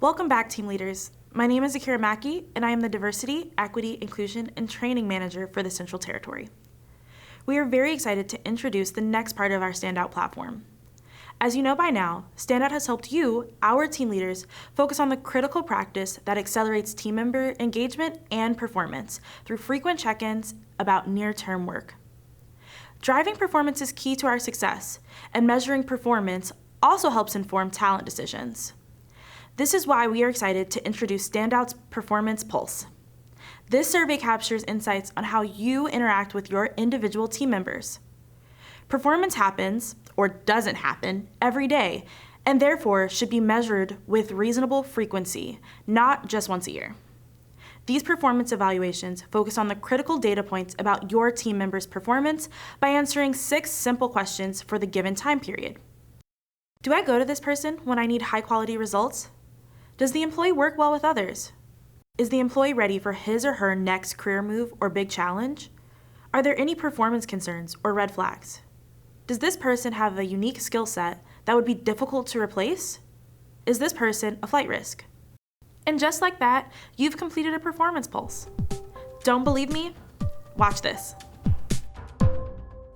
Welcome back, team leaders. My name is Akira Mackey, and I am the Diversity, Equity, Inclusion, and Training Manager for the Central Territory. We are very excited to introduce the next part of our StandOut platform. As you know by now, StandOut has helped you, our team leaders, focus on the critical practice that accelerates team member engagement and performance through frequent check-ins about near-term work. Driving performance is key to our success, and measuring performance also helps inform talent decisions. This is why we are excited to introduce StandOut's Performance Pulse. This survey captures insights on how you interact with your individual team members. Performance happens, or doesn't happen, every day, and therefore should be measured with reasonable frequency, not just once a year. These performance evaluations focus on the critical data points about your team members' performance by answering 6 simple questions for the given time period. Do I go to this person when I need high-quality results? Does the employee work well with others? Is the employee ready for his or her next career move or big challenge? Are there any performance concerns or red flags? Does this person have a unique skill set that would be difficult to replace? Is this person a flight risk? And just like that, you've completed a performance pulse. Don't believe me? Watch this.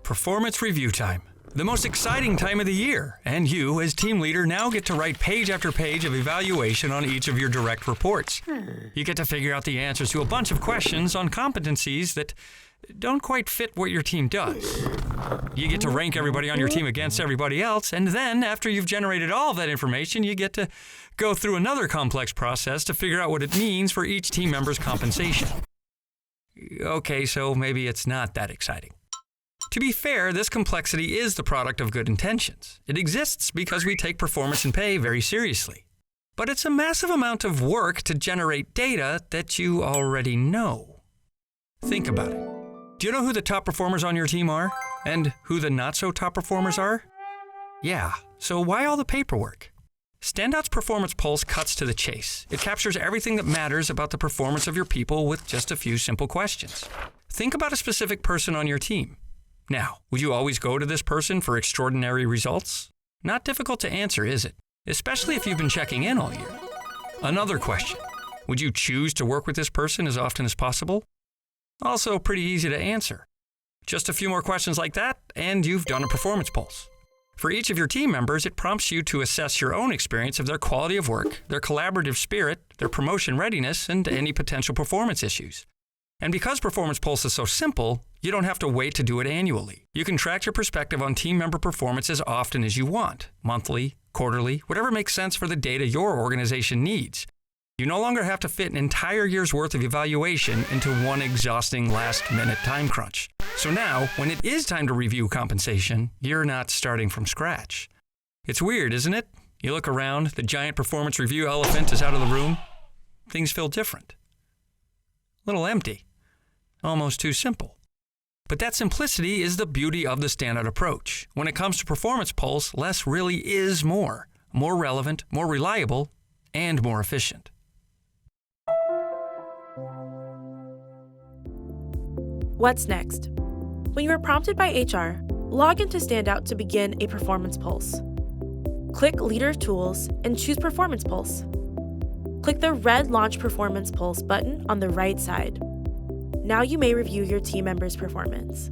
Performance review time. The most exciting time of the year, and you, as team leader, now get to write page after page of evaluation on each of your direct reports. You get to figure out the answers to a bunch of questions on competencies that don't quite fit what your team does. You get to rank everybody on your team against everybody else, and then, after you've generated all of that information, you get to go through another complex process to figure out what it means for each team member's compensation. Okay, so maybe it's not that exciting. To be fair, this complexity is the product of good intentions. It exists because we take performance and pay very seriously. But it's a massive amount of work to generate data that you already know. Think about it. Do you know who the top performers on your team are? And who the not-so-top performers are? Yeah, so why all the paperwork? StandOut's Performance Pulse cuts to the chase. It captures everything that matters about the performance of your people with just a few simple questions. Think about a specific person on your team. Now, would you always go to this person for extraordinary results? Not difficult to answer, is it? Especially if you've been checking in all year. Another question. Would you choose to work with this person as often as possible? Also pretty easy to answer. Just a few more questions like that, and you've done a performance pulse. For each of your team members, it prompts you to assess your own experience of their quality of work, their collaborative spirit, their promotion readiness, and any potential performance issues. And because Performance Pulse is so simple, you don't have to wait to do it annually. You can track your perspective on team member performance as often as you want, monthly, quarterly, whatever makes sense for the data your organization needs. You no longer have to fit an entire year's worth of evaluation into one exhausting last-minute time crunch. So now, when it is time to review compensation, you're not starting from scratch. It's weird, isn't it? You look around, the giant performance review elephant is out of the room. Things feel different. A little empty. Almost too simple. But that simplicity is the beauty of the StandOut approach. When it comes to Performance Pulse, less really is more. More relevant, more reliable, and more efficient. What's next? When you are prompted by HR, log into StandOut to begin a Performance Pulse. Click Leader Tools and choose Performance Pulse. Click the red Launch Performance Pulse button on the right side. Now you may review your team members' performance.